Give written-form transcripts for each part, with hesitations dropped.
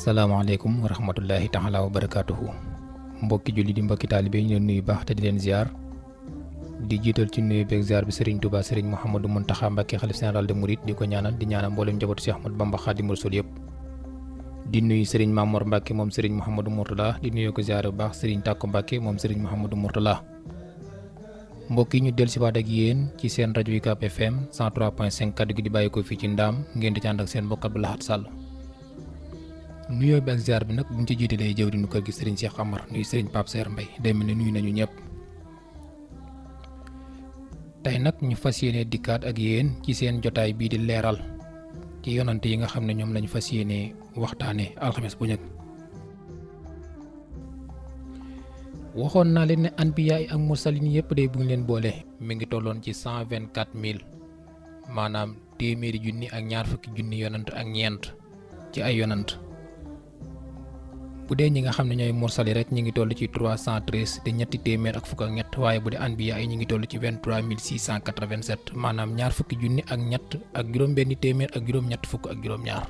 asalaamaaleykum wa rahmatullahi taala wa barakaatuhu mbokki julli di mbokki taalibe ñu leen nuyu baax te di leen ziar di jiital ci nuyu beeg ziar bi Serigne Touba Serigne Mouhamadou Mountakha Mbacké xalif général de Mouride di ko ñaanal di ñaanal mboolem njabootu Cheikh Ahmadou Bamba Khadimou Rassoul yëpp di nuyu Serigne Mamour Mbacké moom Serigne Mouhamadou Mourtala di nuyu ko ziar bu baax Serigne Takko Mbacké moom Serigne Mouhamadou Mourtala mbokk yi ñu dellusiwaat ak yéen ci seen rajo UCAB FM 103.5 kaddu gi di bàyyi ko fii ci Ndaam ngeen di ci ànd ak seen mbokk Abdou Lahad Sall nuyoo bi ak ziar bi nag buñ ci jiitalee jëw dinu kër gi Serigne Cheikh Amar nuyu Serigne Pape Serre Mbaye day mel ne nuyu nañu ñëpp tey nag ñu fas yéene dikkaat ak yéen ci seen jotaay bii di leeral ci yonante yi nga xam ne ñoom lañu fas yéene waxtaane alxames bu njëkk waxoon naa leen ne anbiya yi ak mursalin yëpp day bu ñu leen boole mi ngi tolloon ci 124 000 maanaam téeméeri junni ak ñaar fukki junni yonant ak ñeent ci ay yonant bu dee ñi nga xam ne ñooy mursali rek ñi ngi toll ci 313 te ñetti téeméer ak fukk ak ñett waaye bu dee anbiya yi ñi ngi toll ci 23 687 maanaam ñaar fukki junni ak ñett ak juróom benn téeméer ak juróom ñett fukk ak juróom ñaar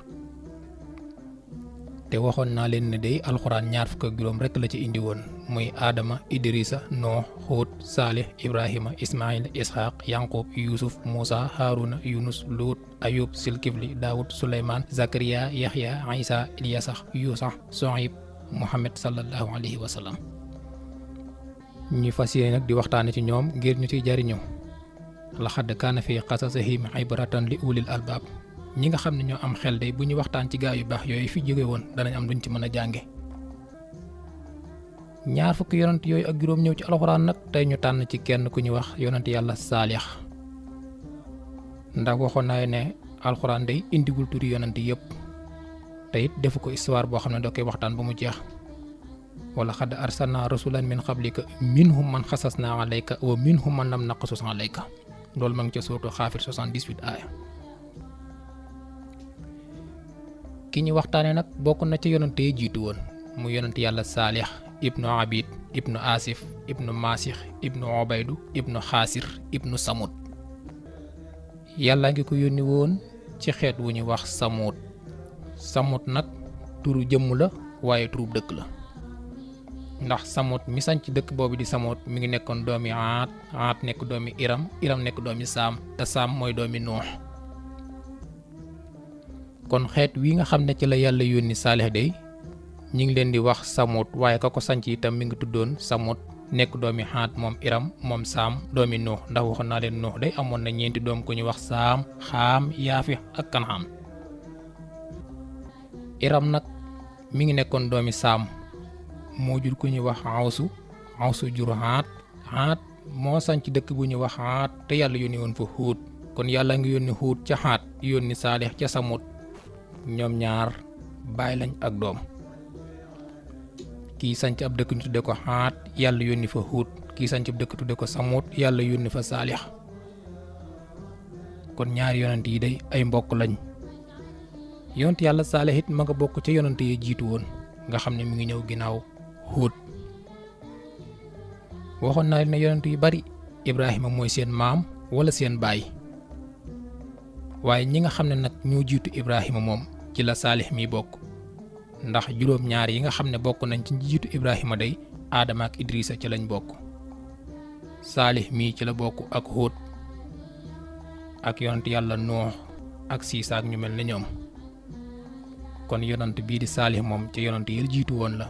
te waxoon naa leen ne day alxuraan ñaar fukk ak juróom rek la ci indi woon muy Adama Idrissa Nooh Huud Saalih Ibrahima Ismaïl Ishaq Yanqub Yusuf Moussa Haruna Yunus Luut Ayub Silkifli Daawud Suleymaan Zakariya Yaxya Isa Ilyasax Yuusax Sohayb Muhammad sallallahu alayhi wa sallam ñu fas yéene nag di waxtaane ci ñoom ngir ñu ciy jariñu laxad kaana fi qasasihim ibratan li ulil albaab ñi nga xam ne ñoo am xel day bu ñu waxtaan ci gaa yu baax yooyu fi jóge woon danañ am luñ ci mën a jànge ñaar fukki yonant yooyu ak juróom ñëw ci alxuraan nag tey ñu tànn ci kenn ku ñu wax yonant yàlla Saalix ndax waxoon naa ne alxuraan day indiwul turi yonant yëpp te it defu ko histoire boo xam ne da koy waxtaan ba mu jeex wala xad arsalna rasulan min qablika minhum man xasasna alayka wa minhum man lam naqsus alayka loolu ma ngi ca suuratu Xaafir 78 aaya ki ñu waxtaane nag bokk na ci yonante yi jiitu woon mu yonante yàlla Saalix ibnu Abid ibnu Asif ibnu Masix ibnu Obaydu ibnu Xaasir ibnu Samud yàlla ngi ko yónni woon ci xeet wu ñu wax Samud nag turu jëmm la waaye turu dëkk la ndax Samud mi sañ ci dëkk boobu di Samud mi ngi nekkoon doomi Aat nekk doomi Iram nekk doomi Saam te Saam mooy doomi Nuux kon xeet wi nga xam ne ci la yàlla yónni Saalix day ñi ngi leen di wax Samud waaye ka ko sanc itam mi ngi tuddoon Samud nekk doomi Aat moom Iram moom Saam doomi Nuux ndax waxoon naa leen Nuux day amoon na ñeenti doom ku ñu wax Saam Xaam Yaafi ak Kanxaan Iram nag mi ngi nekkoon doomi Saam moo jur ku ñuy wax Awsu jur Aat moo sanc dëkk bu ñuy wax Aat te yàlla yónni woon fa Huud kon yàlla ngi yónni Huud ca Aat yónni Saalix ca Samud ñoom ñaar baay lañ ak doom kii sanc ab dëkk ñu tudde ko Aat yàlla yónni fa Huud kii sanc ab dëkk tudde ko Samud yàlla yónni fa Saalix kon ñaari yonent yi day ay mbokk lañ yonent yàlla Saalix it ma nga bokk ca yonent yi jiitu woon nga xam ne mi ngi ñëw ginnaaw Huud waxoon naa ne yonent yu bari Ibrahima mooy seen maam wala seen baay waaye ñi nga xam ne nag ñoo jiitu Ibrahima moom ci la Saalix mi bokk ndax juróom ñaar yi nga xam ne bokk nañ ci jiitu Ibrahima day Adama ak Idrissa ci lañ bokk Saalix mii ci la bokk ak Huud ak yonent yàlla Nuux ak Siisa ak ñu mel ne ñoom kon yonent bii di Saalix moom ci yonent yi jiitu woon la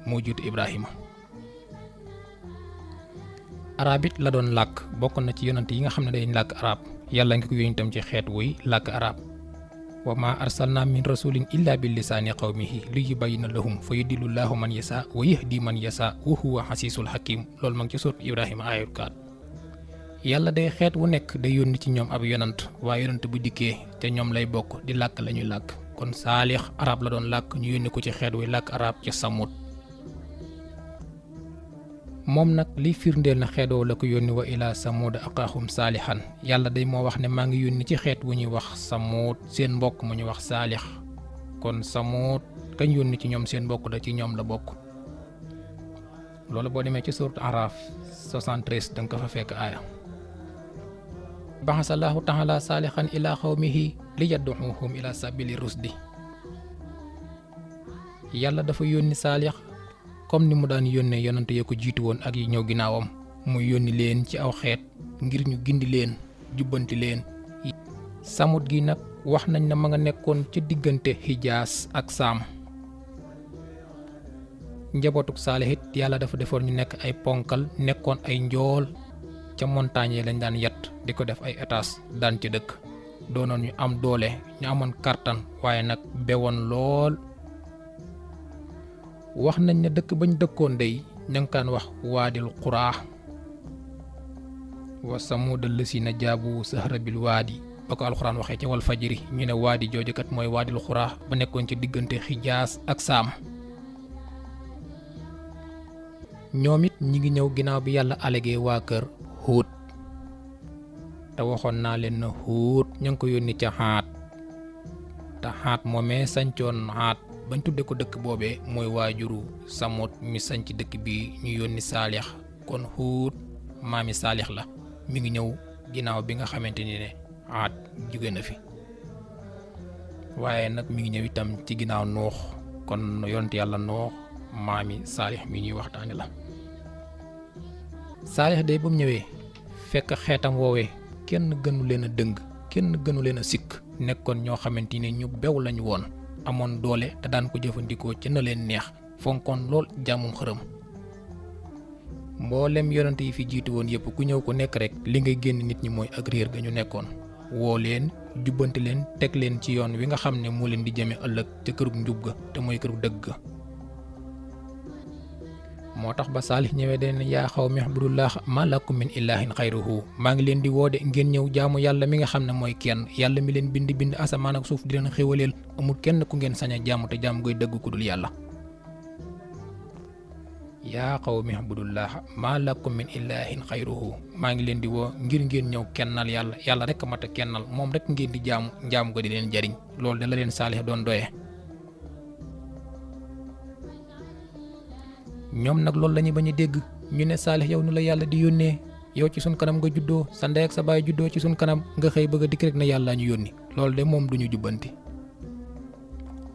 moo jiitu Ibrahima arab it la doon làkk bokk na ci yonent yi nga xam ne dañ làkk arab yàlla ngi ko yónni tam ci xeet wuy làkk arab wa ma arsalna min rasulin illa bi lisaani qawmihi li yubayyina lahum fa yudillu llahu man yasa wa yahdi man yasa wa huwa xasiisul hakim loolu ma ngi ci suut Ibrahima ayat 4 yàlla day xeet wu nekk day yónni ci ñoom ab yonant waaye yonant bu dikkee te ñoom lay bokk di làkk lañuy làkk kon Saalix arab la doon làkk ñu yónni ko ci xeet wuy làkk arab ca Samud moom nag liy firndeel na xeetoo la ko yónni wa ilaa Samuuda aqaahum Saalixan yàlla day moo wax ne maa ngi yónni ci xeet wu ñuy wax Samuud seen mbokk mu ñuy wax Saalix kon Samuud kañ yónni ci ñoom seen mbokk da ci ñoom la bokk loolu boo demee ci suuratu Araaf 73 danga ko fa fekk aaya baxasallahu taala Saalixan ilaa xawmihi li yadduuhum ila sabili rusdi yàlla dafa yónni Saalix comme ni mu daan yónnee yonante ya ko jiitu woon ak yi ñëw ginnaawam mu yónni leen ci aw xeet ngir ñu gindi leen jubbanti leen. Samut gi nag wax nañ ne ma nga nekkoon ca diggante Hijaas ak Saam. njabootuk Saalix it yàlla dafa defoon ñu nekk ay ponkal nekkoon ay njool ca montagne yi lañ daan yett di ko def ay étages daan ci dëkk doonoon ñu am doole ñu amoon kartan waaye nag bewoon lool. wax nañ ne dëkk bañ dëkkoon dey ña ngi kaan wax waadil xuraa wa samuuda lësina jaabu sahra bil waadi ba ko alxuraan waxee ca wal fajiri ñu ne waadi joojukat mooy waadil xuraa ba nekkoon ci diggante Xijaas ak Saam. ñoom it ñi ngi ñëw ginnaaw bi yàlla alégee waa kër Huud te waxoon naa leen na Huud ña ngi ko yónni ca Xaat te Xaat moomee sancoon Xaat bañ tudde ko dëkk boobee mooy waajuru Samut mi sanc dëkk bi ñu yónni Saalix kon Huud maami Saalix la mi ngi ñëw ginnaaw bi nga xamante ni ne Xaat jóge na fi waaye nag mi ngi ñëw itam ci ginnaaw Nuux kon yonent yàlla Nuux maami Saalix mi ñuy waxtaane la. Saalix de ba mu ñëwee fekk xeetam woowee kenn gënu leen a dëng kenn gënu leen a sikk nekkoon ñoo xamante ni ñu bew lañu woon amoon doole te daan ko jëfandikoo ci na leen neex fonkoon lool jaamum xërëm. mboolem yonent yi fi jiitu woon yëpp ku ñëw ku nekk rek li ngay génn nit ñi mooy ak réer ga ñu nekkoon woo leen jubbanti leen teg leen ci yoon wi nga xam ne moo leen di jëme ëllëg ca kërug njub ga te mooy kërug dëgg ga. moo tax ba Saalix ñëwee den yaa xawmi u'budullaaha maa lakum min ilaahin xayruhu maa ngi leen di woo de ngeen ñëw jaamu yàlla mi nga xam ne mooy kenn yàlla mi leen bind asamaan ak suuf di leen xéwaleel amul kenn ku ngeen sañ a jaamu te jaamu goy dëgg ku dul yàlla. yaa qawmi u'budullaaha maa lakum min ilaahin xayruhu maa ngi leen di woo ngir ngeen ñëw kennal yàlla yàlla rek a mat a kennal moom rek ngeen di jaamu ko di leen jariñ loolu da la leen Saalix doon doyee. ñoom nag loolu la ñu bañ a dégg ñu ne Saalix yow nu la yàlla di yónnee yow ci sun kanam nga juddoo sa ndey ak sa baay juddoo ci sun kanam nga xëy bëgg a dikk rek na yàlla ñu yónni loolu de moom duñu jubbanti.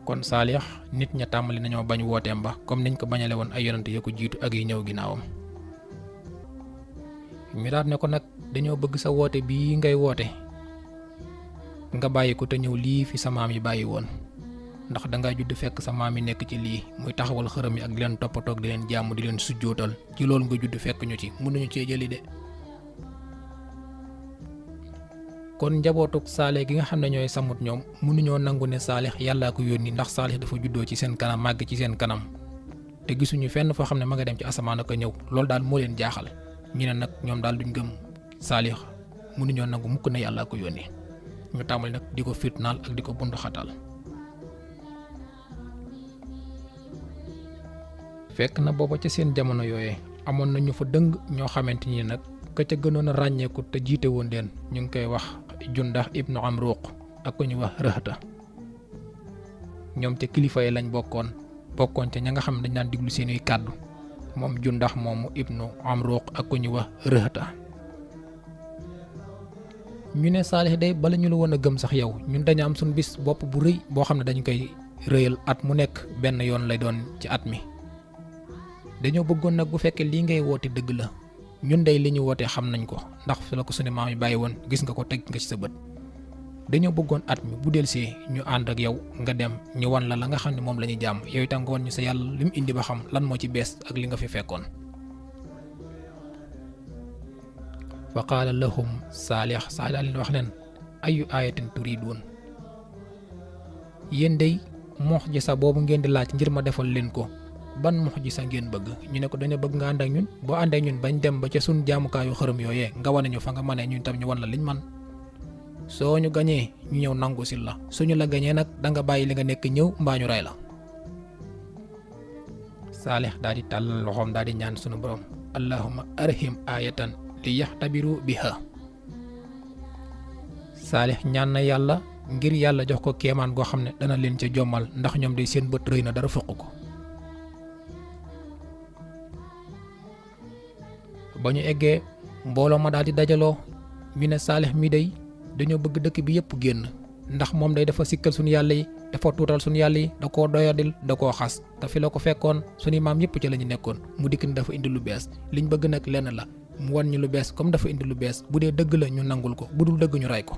kon Saalix nit ña tàmbali nañoo bañ wooteem ba comme niñ ko bañale woon ay yonante ya ko jiitu ak yi ñëw ginnaawam. ñu daal ne ko nag dañoo bëgg sa woote bii ngay woote nga bàyyi ko te ñëw lii fi sa maam yi bàyyi woon. ndax dangaa judd fekk sa maam yi nekk ci lii muy taxawal xërëm yi ak di leen toppatoog di leen jàmm di leen sujjootal ci loolu nga judd fekk ñu ci mënuñu cee jëli de. kon njabootuk Saalix gi nga xam ne ñooy Samut ñoom mënuñoo nangu ne Saalix yàllaa ko yónni ndax Saalix dafa juddoo ci seen kanam màgg ci seen kanam te gisuñu fenn foo xam ne ma nga dem ci asamaan ak a ñëw loolu daal moo leen jaaxal ñu ne nag ñoom daal duñ gëm Saalix mënuñoo nangu mukk ne yàllaa ko yónni ñu tàmbali nag di ko fitnaal ak di ko bundu xatal. fekk na booba ca seen jamono yooyee amoon na ñu fa dëng ñoo xamante ni nag ka ca gënoon a ràññeeku te jiite woon leen ñu ngi koy wax Jundax ibnu Amruq ak ku ñu wax Rëhta ñoom ca kilifa yi lañ bokkoon ca ña nga xam ne dañ daan diglu seeni kàddu moom Jundax moomu ibnu Amruq ak ku ñu wax Rëhta. ñu ne Saalix day bala ñu la woon a gëm sax yow ñun dañu am suñ bis bopp bu rëy boo xam ne dañ koy rëyal at mu nekk benn yoon lay doon ci at mi. dañoo bëggoon nag bu fekkee lii ngay woote dëgg la ñun day li ñu wootee xam nañ ko ndax fi la ko sunu maam yi bàyyi woon gis nga ko teg nga ci sa bët dañoo bëggoon at mi bu delsee ñu ànd ak yow nga dem ñu wan la nga xam ne moom la ñuy jàmm yow itam nga wan ñu sa yàlla li mu indi ba xam lan moo ci bees ak li nga fi fekkoon. fa qaala lahum Saalix daal leen wax leen ayu aayatin turiiduun yéen day mu'jiza boobu ngeen di laaj ngir ma defal leen ko. ban mu'jiza ngeen bëgg ñu ne ko dañoo bëgg nga ànd ak ñun boo àndee ñun bañ dem ba ca suñ jaamukaayu xërëm yooyee nga wane ñu fa nga mënee ñun tam ñu wan la liñ man soo ñu gañee ñu ñëw nangu si la suñu la gañee nag da nga bàyyi li nga nekk ñëw mbaa ñu rey la. Saalix daal di tàllal loxoom daal di ñaan sunu borom allahumma arhim ayatan li yaxtabiru biha. Saalix ñaan na yàlla ngir yàlla jox ko kéemaan goo xam ne dana leen ca jommal ndax ñoom day seen bët rëy na dara fëq ko. ba ñu eggee mbooloo ma daal di dajaloo ñu ne Saalix mi day dañoo bëgg dëkk bi yëpp génn ndax moom day dafa sikkal suñu yàlla yi dafa tuutal suñu yàlla yi da koo doyadil da koo xas te fi la ko fekkoon suñu maam yëpp ci la ñu nekkoon mu dikk ni dafa indi lu bees liñ bëgg nag lenn la mu wan ñu lu bees comme dafa indi lu bees bu dee dëgg la ñu nangul ko bu dul dëgg ñu rey ko.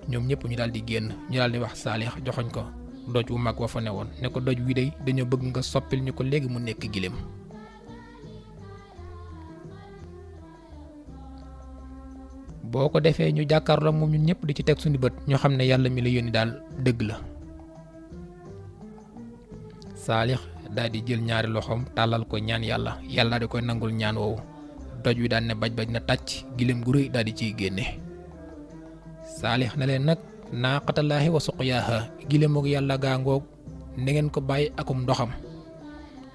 ñoom ñëpp ñu daal di génn ñu daal di wax Saalix joxoñ ko doj wu mag wa fa newoon ne ko doj wi dey dañoo bëgg nga soppil ñu ko léegi mu nekk giléem. boo ko defee ñu jàkkaarloo moom ñun ñëpp di ci teg suñu bët ñu xam ne yàlla mi la yónni daal dëgg la. Saalix daal di jël ñaari loxoom tàllal ko ñaan yàlla yàlla di koy nangul ñaan woowu doj wi daal ne baj na tàcc giléem gu rëy daal di ciy génne. Saalix na leen nag naaqatallaahi wa suqyaaha giléem ak yàlla gaa ngoog na ngeen ko bàyyi akum ndoxam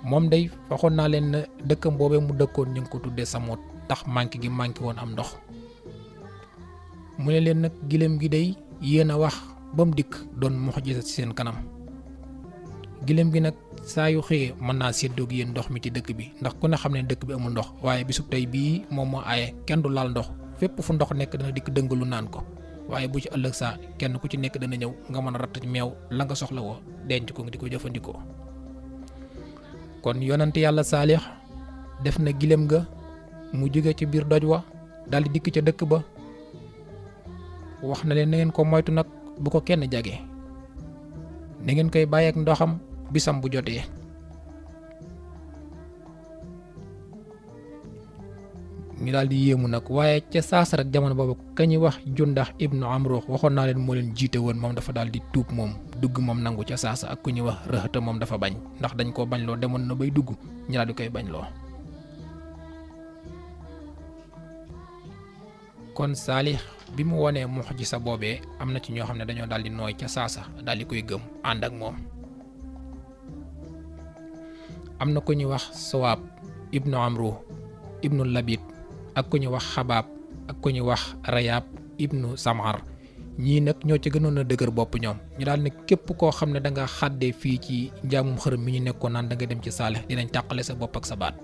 moom day waxoon naa leen ne dëkkam boobee mu dëkkoon ñu ngi ko tuddee Samoot ndax manqué gi manqué woon am ndox. mu ne leen nag giléem gi day yéen a wax ba mu dikk doon muxjisa ci seen kanam giléem gi nag saa yu xëyee mën naa séddoog yéen ndox mi ci dëkk bi ndax ku ne xam ne dëkk bi amul ndox waaye bisub tey bii moom moo aaye kenn du laal ndox fépp fu ndox nekk dana dikk dëngalu naan ko waaye bu ci ëllëg saa kenn ku ci nekk dana ñëw nga mën a ratt meew la nga soxla woo denc ko nga di ko jëfandikoo. kon yonent yàlla Saalix def na giléem ga mu jóge ci biir doj wa daal di dikk ca dëkk ba wax na leen na ngeen ko moytu nag bu ko kenn jage na ngeen koy bàyyeek ndoxam bisam bu jotee. ñu daal di yéemu nag waaye ca saasa rek jamono boobu ka ñuy wax Jundax ibnu Amru waxoon naa leen moo leen jiite woon moom dafa daal di tuub moom dugg moom nangu ca saasa ak ku ñuy wax Rëxëta moom dafa bañ ndax dañ koo bañ loo demoon na bay dugg ñu daal di koy bañ loo. kon Saalix bi mu wonee muxjisa boobee am na ci ñoo xam ne dañoo daal di nooy ca saasa daal di koy gëm ànd ak moom. am na ku ñuy wax Sawaab ibnu Amru ibnu Labid ak ku ñu wax Xabaab ak ku ñu wax Rayaab ibnu Samar ñii nag ñoo ci gënoon a dëgër bopp ñoom ñu daal ne képp koo xam ne da nga xàddee fii ci njaamum xërëm mi ñu nekkoon naan da nga dem ci Saalix dinañ tàqale sa bopp ak sa baat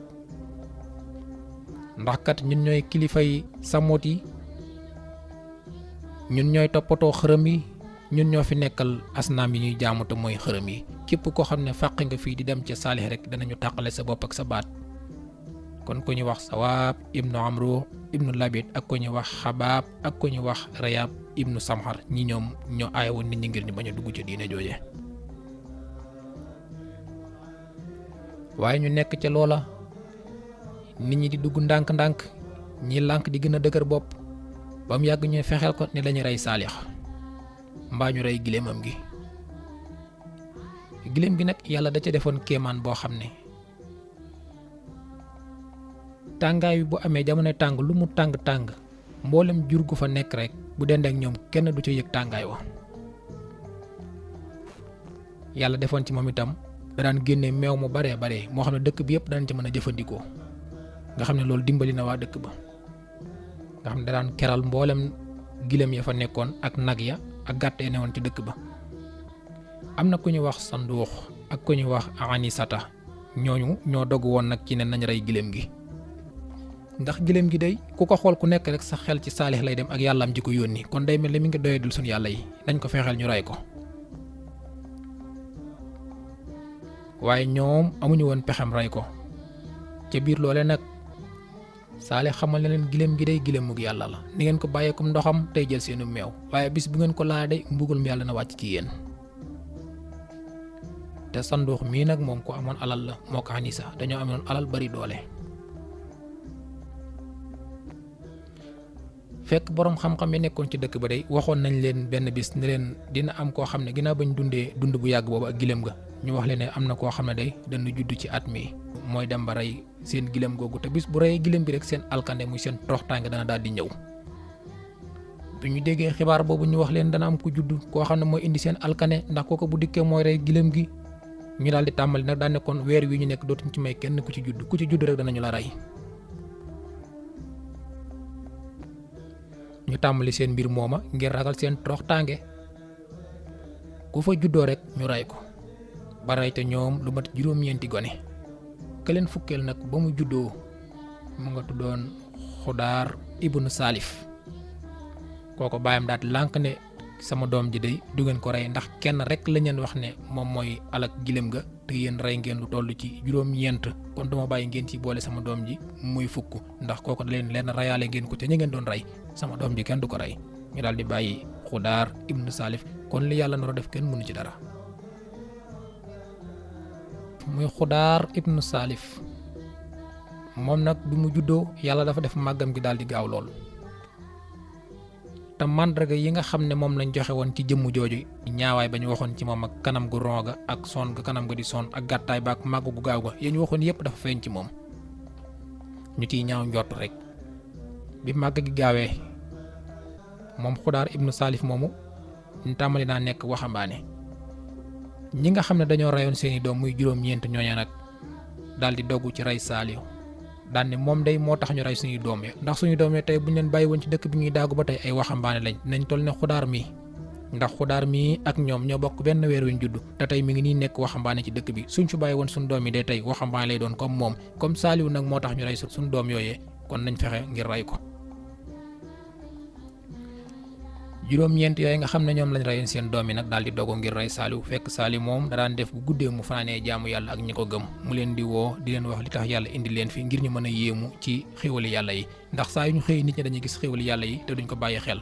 ndax kat ñun ñooy kilifay Samoot yi ñun ñooy toppatoo xërëm yi ñun ñoo fi nekkal asnaam yi ñuy jaamu te mooy xërëm yi képp koo xam ne fàq nga fii di dem ci Saalix rek danañu tàqale sa bopp ak sa baat. kon ku ñu wax Sawaab ibnu Amru ibnu Labid ak ku ñu wax Xabaab ak ku ñu wax Rayaab ibnu Samxar ñi ñoom ñoo aaye woon nit ñi ngir ñu bañ a dugg ci diine jooje. waaye ñu nekk ca loola nit ñi di dugg ndànk-ndànk ñi lànk di gën a dëgër bopp ba mu yàgg ñuy fexeel ko ne dañu rey Saalix mbaa ñu rey giléemam gi. giléem gi nag yàlla da ca defoon kéemaan boo xam ne tàngaay bi bu amee jamono tàng lu mu tàng mboolem jur gu fa nekk rek bu dend ak ñoom kenn du ca yëg tàngaay wa. yàlla defoon ci moom itam da daan génne meew mu baree bare moo xam ne dëkk bi yëpp daan ci mën a jëfandikoo nga xam ne loolu dimbali na waa dëkk ba nga xam ne da daan keral mboolem giléem ya fa nekkoon ak nag ya ak gàtt ya newoon ci dëkk ba. am na ku ñu wax Sanduux ak ku ñu wax Anisata ñooñu ñoo dogg woon nag ci ne nañ rey giléem gi ndax giléem gi day ku ko xool ku nekk rek sa xel ci Saalix lay dem ak yàllaam ji ko yónni kon day mel ne mi ngi doyadul suñu yàlla yi dañ ko fexeel ñu rey ko. waaye ñoom amuñu woon pexem rey ko ca biir loole nag Saalix xamal na leen giléem gi day giléemug yàlla la ni ngeen ko bàyyeekum ndoxam tey jël seenu meew waaye bis bu ngeen ko laa day mbugalum yàlla na wàcc ci yéen. te Sanduux mii nag moom ko amoon alal la moo ko Anisa dañoo amoon alal bari doole. fekk boroom xam-xam yi nekkoon ci dëkk ba day waxoon nañ leen benn bis ne leen dina am koo xam ne ginnaaw bañ dundee dund bu yàgg boobu ak giléem ga ñu wax leen ne am na koo xam ne day dana judd ci at mi mooy dem ba rey seen giléem googu te bis bu reyee giléem bi rek seen alkande muy seen toroxtaange dana daal di ñëw. bi ñu déggee xibaar boobu ñu wax leen dana am ku judd koo xam ne mooy indi seen alkande ndax kooku bu dikkee mooy rey giléem gi ñu daal di tàmbali nag daan nekkoon weer wi ñu nekk dootuñ ci may kenn ku ci judd rek danañu la rey. ñu tàmbali seen mbir mooma ngir ragal seen toroxtaange ku fa juddoo rek ñu rey ko ba rey te ñoom lu mat juróom-ñeenti gone ka leen fukkeel nag ba mu juddoo mu nga tuddoon Xudaar ibnu Saalif kooko baayam daat lànk ne sama doom ji day du ngeen ko rey ndax kenn rek la ñeen wax ne moom mooy alak gilem ga te yéen rey ngeen lu toll ci juróom-ñeent kon duma bàyyi ngeen ci boole sama doom ji muy fukk ndax kooku da leen rayaale ngeen ko te ñi ngeen doon rey sama doom ji kenn du ko rey ñu daal di bàyyi Xudaar ibnu Salif kon li yàlla nar a def kenn mënu ci dara. muy Xudaar ibnu Salif moom nag bi mu juddoo yàlla dafa def màggam gi daal di gaaw lool. te màndarga yi nga xam ne moom lañ joxe woon ci jëmm jooju ñaawaay ba ñu waxoon ci moom ak kanam gu ronga ak son ga kanam ga di son ak gàttaay ba ak màgg gu gaaw ga yéen ñu waxoon yépp dafa feeñ ci moom ñu ciy ñaaw njort rek. bi màgg gi gaawee moom Xudaar ibnu Salif moomu ñu tàmbali naa nekk waxambaane ñi nga xam ne dañoo reyoon seeni doom muy juróom-ñeent ñooña nag daal di doggu ci rey Saaliw daan ne moom day moo tax ñu rey suñuy doom ya ndax suñu doom ya tey bu ñu leen bàyyi woon ci dëkk bi ñuy daagu ba tey ay waxambaane lañ nañ toll ne Xudaar mii ndax Xudaar mii ak ñoom ñoo bokk benn weer wuñ judd te tey mi ngi nii nekk waxambaane ci dëkk bi suñ fi bàyyi woon suñu doom yi day tey waxambaane lay doon comme moom comme Saaliw nag moo tax ñu rey suñu doom yooyee kon nañ fexe ngir rey ko. juróom-ñeent yooyu nga xam ne ñoom lañ reyoon seen doom yi nag daal di dogo ngir rey Saaliw fekk Saaliw moom da daan def bu guddee mu fanaanee jaamu yàlla ak ñi ko gëm mu leen di woo di leen wax li tax yàlla indi leen fi ngir ñu mën a yéemu ci xéwali yàlla yi ndax saa yu ñu xëy nit ñi dañuy gis xéwali yàlla yi te duñ ko bàyyi xel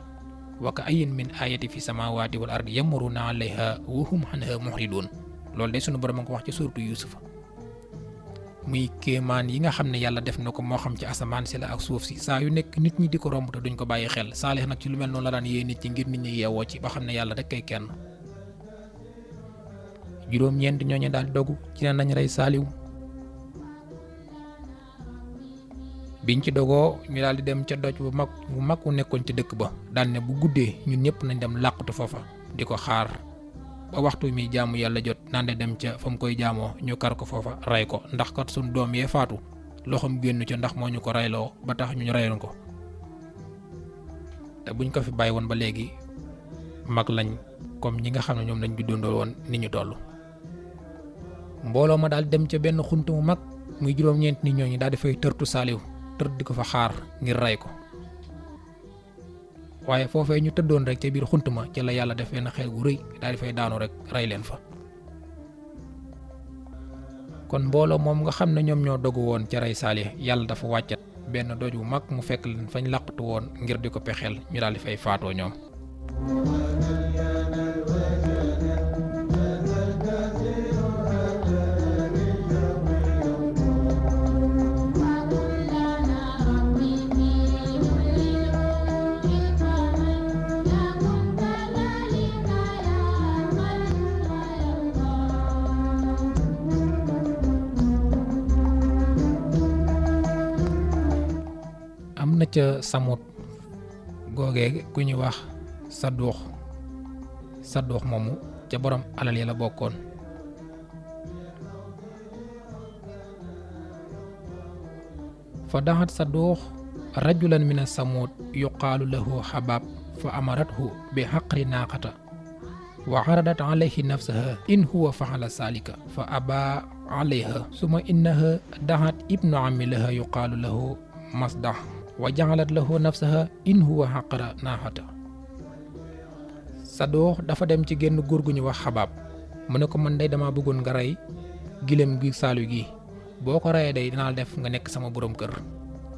wa ka ayyin min ayati fi samawati wal ardi yamuruna alayha wa hum anha muhridun loolu day sunu borom a ko wax ci suuratu Yuusuf muy kéemaan yi nga xam ne yàlla def na ko moo xam ci asamaan si la ak suuf si saa yu nekk nit ñi di ko romb te duñ ko bàyyi xel Saalix nag ci lu mel noonu la daan yee nit ñi ngir nit ñi yeewoo ci ba xam ne yàlla rek kay kenn. juróom-ñeent ñooñu daal di dogu ci ne nañ rey Saaliw biñ ci dogoo ñu daal di dem ca doj bu mag wu nekkoon ci dëkk ba daan ne bu guddee ñun ñëpp nañ dem làqatu foofa di ko xaar. ba waxtu mi jaamu yàlla jot naan de dem ca fa mu koy jaamoo ñu kar ko foofa rey ko ndax kat suñ doom yee faatu loxoom génn ca ndax moo ñu ko reyloo ba tax ñu reyoon ko te buñ ko fi bàyyi woon ba léegi mag lañ comme ñi nga xam ne ñoom lañ juddandoo woon ni ñu toll. mbooloo ma daal dem ca benn xunt mu mag muy juróom-ñeent nit ñooñu daal di fay tërtu Saaliw tër di ko fa xaar ngir rey ko. waaye foofee ñu tëddoon rek ca biir xunt ma ca la yàlla def benn xel gu rëy daal di fay daanu rek rey leen fa. kon mbooloo moom nga xam ne ñoom ñoo dogu woon ca rey Saalix yàlla dafa wàccat benn doj bu mag mu fekk leen fañ làqatu woon ngir di ko pexeel ñu daal di fay faatoo ñoom. am na ca Samut googee ku ñuy wax Saduux moomu ca borom alal ya la bokkoon. fa daxat Saduux rajulan min Samut yuqaalu lahu Xabaab fa amarathu bi xaqri naaqata wa aradat alayhi nafsaha in huwa faxala saalika fa abaa alayha suma innaha daxat ibnu ammi laha yuqaalu lahu Masdax wa jaxalat lahu nafsaha in huwa xaqara naaxata. Saduux dafa dem ci génn góor gu ñu wax Xabaab mu ne ko man day dama bëggoon nga rey giléem gi Saaliw gi boo ko reyee day dinaa def nga nekk sama borom kër.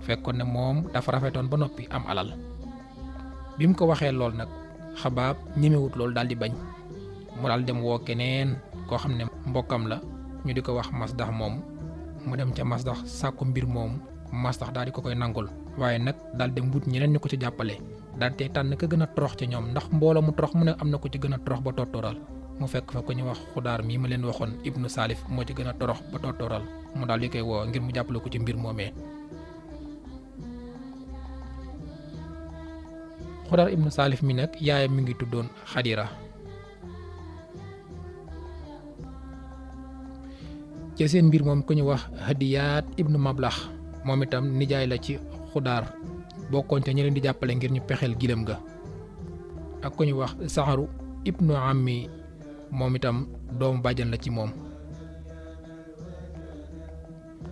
fekkoon ne moom dafa rafetoon ba noppi am alal bi mu ko waxee lool nag Xabaab ñemewut loolu daal di bañ mu daal dem woo keneen koo xam ne mbokkam la ñu di ko wax Masdax moom mu dem ca Masdax sàkku mbir moom Masdax daal di ko koy nangul waaye nag daal dem wut ñeneen ñu ko ci jàppale daal tey tànn ka gën a torox ci ñoom ndax mbooloo mu torox mu ne am na ko ci gën a torox ba tottooral mu fekk fa ko ñu wax Xudaar mii ma leen waxoon ibnu Salif moo ci gën a torox ba tottooral mu daal di koy woo ngir mu jàppale ko ci mbir moomee. Xudaar ibnu Salif mi nag yaayam mi ngi tuddoon Xadira. ci seen mbir moom ku ñu wax Hadiyaat ibnu Mablax moom itam nijaay la ci Xudaar bokkoon te ñi leen di jàppale ngir ñu pexeel gilam ga ak ku ñu wax Saxaru ibnu Ammi moom itam doomu bàjjan la ci moom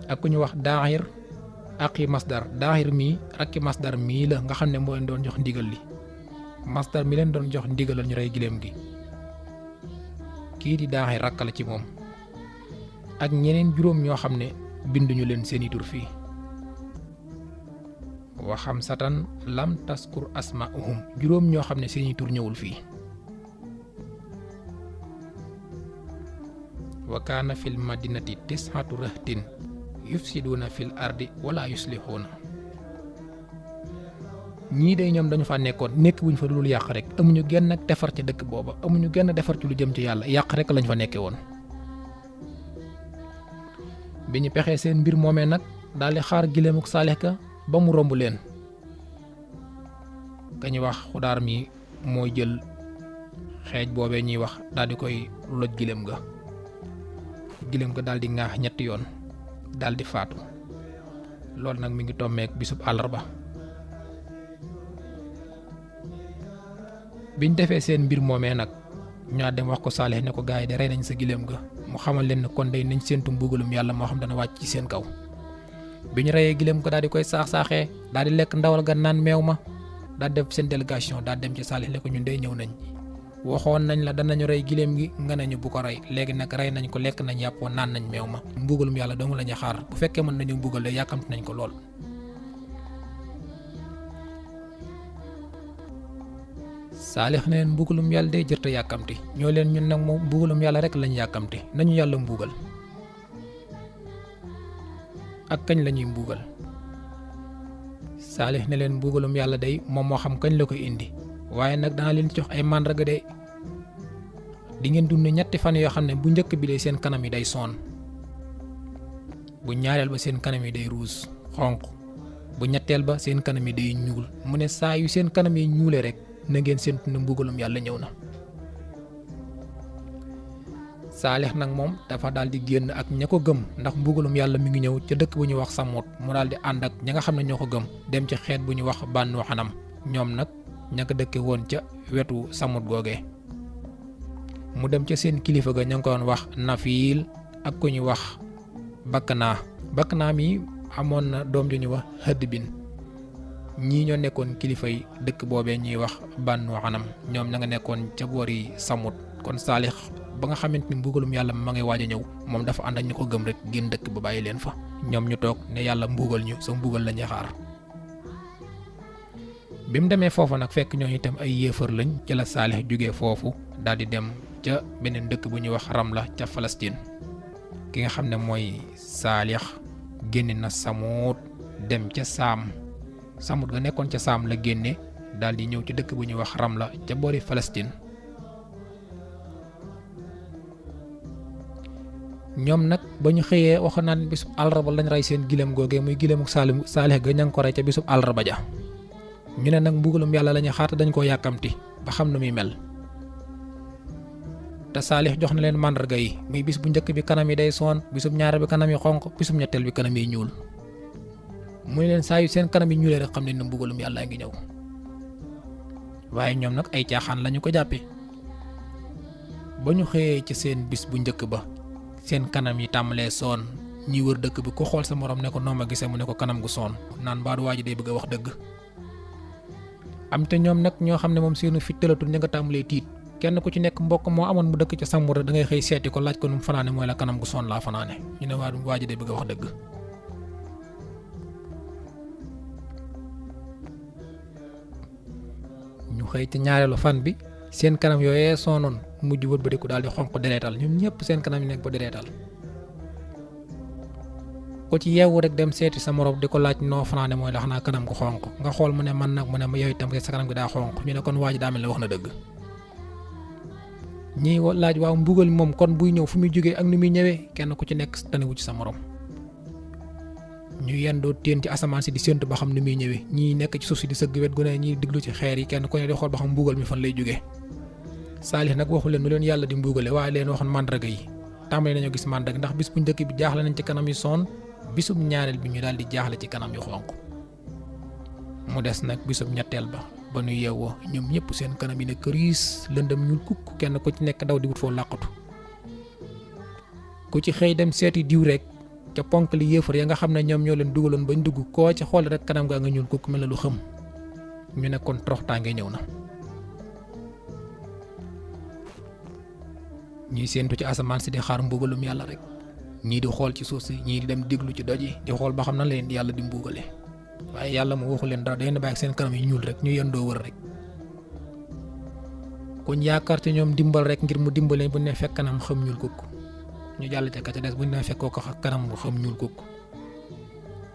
ak ku ñu wax Daaxir aqi Masdar Daaxir mii rakki Masdar mii la nga xam ne moo leen doon jox ndigal li mastar mi leen doon jox ndigalal ñu rey giléem gi kii di daaxee rakk la ci moom ak ñeneen juróom ñoo xam ne binduñu leen seeni tur fii wa xamsatan lam taskur asma'uhum juróom ñoo xam ne seeni tur ñëwul fii wa kaana fil madinati tis'atu rahtin yufsiduuna fil ardi wala yuslixuuna ñii de ñoom dañu fa nekkoon nekk wuñ fa lu yàq rek amuñu genn ak defar ci dëkk booba amuñu genn defar ci lu jëm ci yàlla yàq rek lañ fa nekkee woon bi ñu pexee seen mbir moomee nag daldi xaar giléemuk Saalix ka ba mu romb leen ka ñuy wax Xudaar mi mooy jël xeej boobee ñuy wax daldi koy loj giléem ga daldi ŋaax ñetti yoon daldi faatu loolu nag mi ngi tommeek bisub àllarba biñ defee seen mbir moomee nag ñaa dem wax ko Saalix ne ko gaay yi de rey nañ sa giléem ga mu xamal leen ne kon day nañ séentu mbugalum yàlla moo xam dana wàcc ci seen kaw bi ñu reyee giléem ko daal di koy saax-saaxee daal di lekk ndawal ga naan meew ma daal def seen délégation daal dem ci Saalix ne ko ñun day ñëw nañ waxoon nañ la danañu rey giléem gi nga nañu bu ko rey léegi nag rey nañ ko lekk nañ yàppoo naan nañ meew ma mbugalum yàlla doomu la ñu xaar bu fekkee mën nañu mbugal de yàkkamti nañ ko lool Saalix ne leen mbugalum yàlla day jërta yàkkamti ñoo leen ñun nag moom mbugalum yàlla rek lañ yàkkamti nañu yàlla mbugal ak kañ lañuy mbugal Saalix ne leen mbugalum yàlla day moom moo xam kañ la koy indi waaye nag dana leen jox ay màndarga de di ngeen dund ñetti fan yoo xam ne bu njëkk bi de seen kanam yi day soon bu ñaareel ba seen kanam yi day ruus xonq bu ñetteel ba seen kanam yi day ñuul mu ne saa yu seen kanam yi ñuulee rek na ngeen séntu ne mbugalum yàlla ñëw na Saalix nag moom dafa daal di génn ak ña ko gëm ndax mbugalum yàlla mi ngi ñëw ca dëkk bu ñuy wax Samut mu daal di ànd ak ña nga xam ne ñoo ko gëm dem ci xeet bu ñuy wax Bànnu Xanam ñoom nag ña ko dëkke woon ca wetu Samut googee mu dem ca seen kilifa ga ña ngi ko doon wax Nafiil ak ku ñuy wax Bakkanaa mi amoon na doom ju ñuy wax Hadbin ñii ñoo nekkoon kilifa yi dëkk boobee ñuy wax Bànnu Xanam ñoom ña nga nekkoon ca boori Samut kon Saalix ba nga xamante ni mbugalum yàlla ma ngay waaj a ñëw moom dafa ànd ak ñu ko gëm rek génn dëkk ba bàyyi leen fa ñoom ñu toog ne yàlla mbugal ñu sa mbugal lañuy xaar bi mu demee foofu nag fekk ñooñu itam ay yéefar lañ ci la Saalix jógee foofu daal di dem ca beneen dëkk bu ñuy wax Ramla ca Palestine ki nga xam ne mooy Saalix génne na Samut dem ca Samut ga nekkoon ca Saam la génne daal di ñëw ci dëkk bu ñuy wax Ramla ca boori Palestine ñoom nag ba ñu xëyee waxoon naa bisub àllarba lañ rey seen giléem googee muy giléemuk Saalix ga ña ngi ko rey ca bisub àllarba ja ñu ne nag mbugalum yàlla lañuy xaar te dañ koo yàkkamti ba xam nu muy mel te Saalix jox na leen màndarga yi muy bis bu njëkk bi kanam yi day soon bisub ñaareel bi kanam yi xonq bisub ñetteel bi kanam yi ñuul mu ne leen saa yu seen kanam yi ñuulee rek xam ne ne mbugalum yàlla ngi ñëw waaye ñoom nag ay caaxaan lañu ko jàppe ba ñu xëyee ci seen bis bu njëkk ba seen kanam yi tàmbalee soon ñi wër dëkk bi ku xool sa morom ne ko noo ma gisee mu ne ko kanam gu soon naan mbaadu waa ji day bëgg a wax dëgg am te ñoom nag ñoo xam ne moom seenu fit tëlatul ña nga tàmbalee tiit kenn ku ci nekk mbokk moo amoon mu dëkk ca Samut da ngay xëy seeti ko laaj ko nu mu fanaane mooy la kanam gu soon laa fanaane ñu ne waa ji day bëgg a wax dëgg ñu xëy ci ñaareelu fan bi seen kanam yooyee soonoon mujj wët ba di ko daal di xonq dereetal ñoom ñëpp seen kanam yi nekk ba dereetal ko ci yeewu rek dem seeti sa morom di ko laaj noo fanaane mooy la xanaa kanam gu xonq nga xool mu ne man nag mu ne ma yow itam sa kanam gi daa xonq ñu ne kon waa ji daa mel ne wax na dëgg ñii laaj waaw mbugal moom kon buy ñëw fu muy jógee ak ni muy ñëwee kenn ku ci nekk tanewu ci sa morom ñu yendoo teen ci asamaan si di séntu ba xam ni muy ñëwee ñii nekk ci suuf si di sëgg wet gu ne ñii diglu ci xeer yi kenn ku ne di xool ba xam mbugal mi fan lay jógee Saalix nag waxu leen nu leen yàlla di mbugale waaye leen waxoon màndarga yi tàmbali nañoo gis màndarga ndax bis bu njëkk bi jaaxle nañ ci kanam yu soon bisub ñaareel bi ñu daal di jaaxle ci kanam yu xonq mu des nag bisub ñetteel ba nu yeewoo ñoom ñëpp seen kanam yi ne këriis lëndëm ñuul kukk kenn ku ci nekk daw di wut foo làqatu ku ci xëy dem seeti diw rek ca ponk li yéefar ya nga xam ne ñoom ñoo leen dugaloon bañ dugg koo ci xool rek kanam gaa nga ñuul kukk mel na lu xëm ñu ne kon toroxtaange ñëw na ñuy séentu ci asamaan si di xaar mbugalum yàlla rek ñii di xool ci suuf si ñii di dem diglu ci doj yi di xool ba xam na leen yàlla di mbugale waaye yàlla mu waxu leen dara da ngeen bàyyi seen kanam yi ñuul rek ñu yendoo wër rek kuñ yaakaar ci ñoom dimbal rek ngir mu dimbale bu ne fekk kanam xam ñuul kukk ñu jàll ca ka ca des bu ne fekkoo ko kanam mu xam ñuul kukk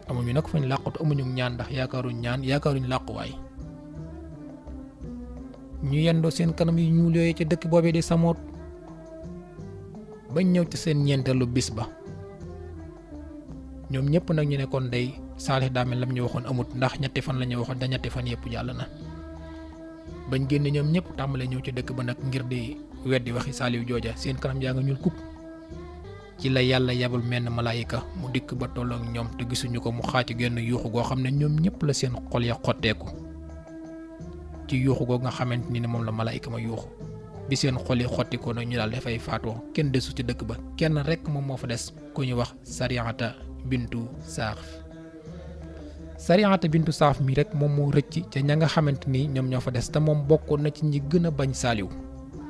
amuñu nag fañ làqutu amuñu ñaan ndax yaakaaruñ làquwaay ñu yendoo seen kanam yi ñuul yooyu ca dëkk boobee di Samoot bañ ñëw ci seen ñeenteelu bis ba ñoom ñëpp nag ñu ne kon day Saalix daa mel lam ñu waxoon amut ndax ñetti fan la ñu waxoon da ñetti fan yëpp jàll na bañ génn ñoom ñëpp tàmbale ñëw ci dëkk ba nag ngir di weddi waxi Saaliw jooja seen kanam yaa nga ñuul kukk ci la yàlla yabal menn malaayika mu dikk ba tollook ñoom te gisuñu ko mu xaaci genn yuuxu goo xam ne ñoom ñëpp la seen xol ya xotteeku ci yuuxu goo nga xamante ni ne moom la malaayika ma yuuxu bi seen xol yi xotti ko nag ñu daal dafay faatoo kenn desu ci dëkk ba kenn rek moom moo fa des ku ñu wax Sariyata bintu Saaf Sariyata bintu Saaf mi rek moom moo rëcc ca ña nga xamante ni ñoom ñoo fa des te moom bokkoon na ci ñi gën a bañ Saaliw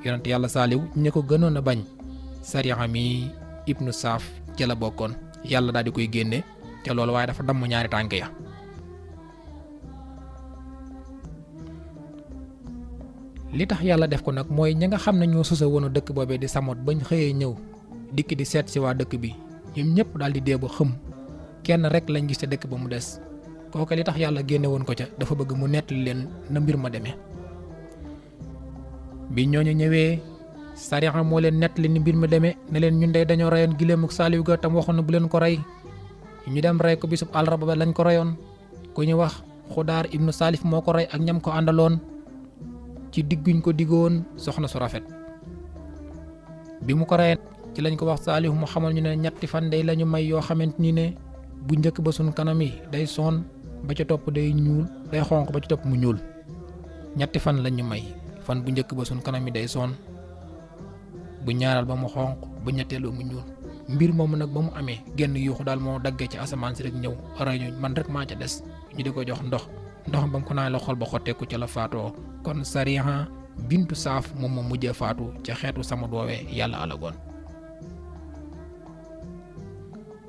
yonent yàlla Saaliw ñi ko gënoon a bañ Sariya mi ibnu Saaf ca la bokkoon yàlla daal di koy génne te loolu waaye dafa damm ñaari tànk ya li tax yàlla def ko nag mooy ñi nga xam ne ñoo sosa woon dëkk boobee di Samoot bañ xëyee ñëw dikk di seet si waa dëkk bi ñoom ñëpp daal di dee ba xëm kenn rek lañ gis ca dëkk ba mu des kooku li tax yàlla génne woon ko ca dafa bëgg mu nettali leen na mbir ma demee bi ñooñu ñëwee Sariya moo leen nettali ni mbir ma demee ne leen ñun de dañoo reyoon gileemuk Saaliw ga tam waxoon na bu leen ko rey ñu dem rey ko bisub àllarba ba lañ ko reyoon ku ñu wax Xudaar ibnu Saalif moo ko rey ak ñam ko àndaloon ci digguñ ko diggoon soxna su rafet bi mu ko reyee ci lañ ko wax Saalihu mu xamal ñu ne ñetti fan day lañu may yoo xamante ni ne bu njëkk ba suñ kanam yi day soon ba ca topp day ñuul day xonq ba ca topp mu ñuul ñetti fan lañu may fan bu njëkk ba suñ kanam yi day soon bu ñaaral ba mu xonq bu ñetteelu mu ñuul mbir moomu nag ba mu amee genn yuuxu daal moo daggee ci asamaan si rek ñëw rey ñu man rek maa ca des ñu di ko jox ndox ba mu ko naan la xol ba xotteeku ca la faatoo kon Sariya bintu Saaf moom moo mujjee faatu ca xeetu Samoot woowee yàlla alagoon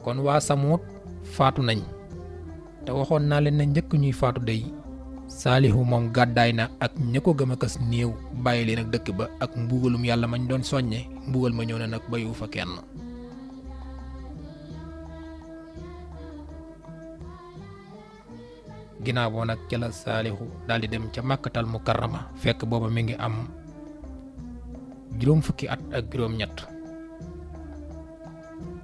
kon waa Samoot faatu nañ te waxoon naa leen ne njëkk ñuy faatu day Saalihu moom gàddaay na ak ña ko gëm a kës néew bàyyi leen ak dëkk ba ak mbugalum yàlla mañ doon soññe mbugal ma ñëw na nag bayu fa kenn ginnaaw boo nag ca la Saalihu daal di dem ca Makkatal Mukarrama fekk booba mi ngi am juróom fukki at ak juróom-ñett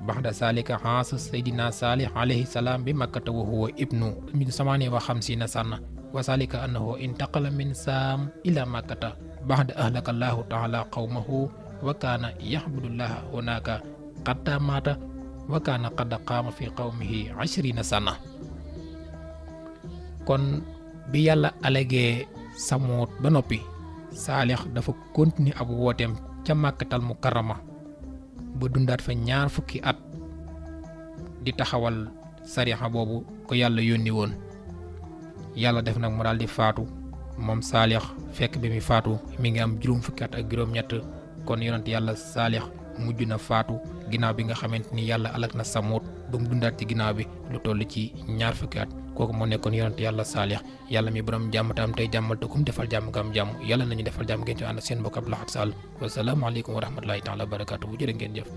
baxda saalika xaasa Seydina Saalih alayhi salaam bi Makkata wa huwa ibnu 58 sana wa saalika annahu intaqala min Saam ila Makkata baxda ahlaka Allahu taala qawmahu wa kaana yaxbudullaha hunaka xatta maata wa kaana qad qaama fi qawmihi 20 sana kon bi yàlla alagee Samoot ba noppi Saalix dafa continuer ab wooteem ca Makkatal Mukarrama ba dundaat fa 20 fukki at di taxawal sariya boobu ko yàlla yónni woon yàlla def nag mu daal di faatu moom Saalix fekk bi mi faatu mi ngi am juróom fukki at ak juróom-ñett kon yonent yàlla Saalix mujj na faatu ginnaaw bi nga xamante ni yàlla alag na Samoot ba mu dundaat ci ginnaaw bi lu toll ci 20 fukki at kooku moo nekkoon yonent yàlla Saalix yàlla mi borom jàmm te am tey jàmmal te kum defal jàmm nga am jàmm yàlla nañu defal jàmm ngeen ci ànd seen mbokk Abdou Lahad Sall wasalaamaaleykum wa rahmatulahi taala wa barakaatu bu jërë ngeen jëf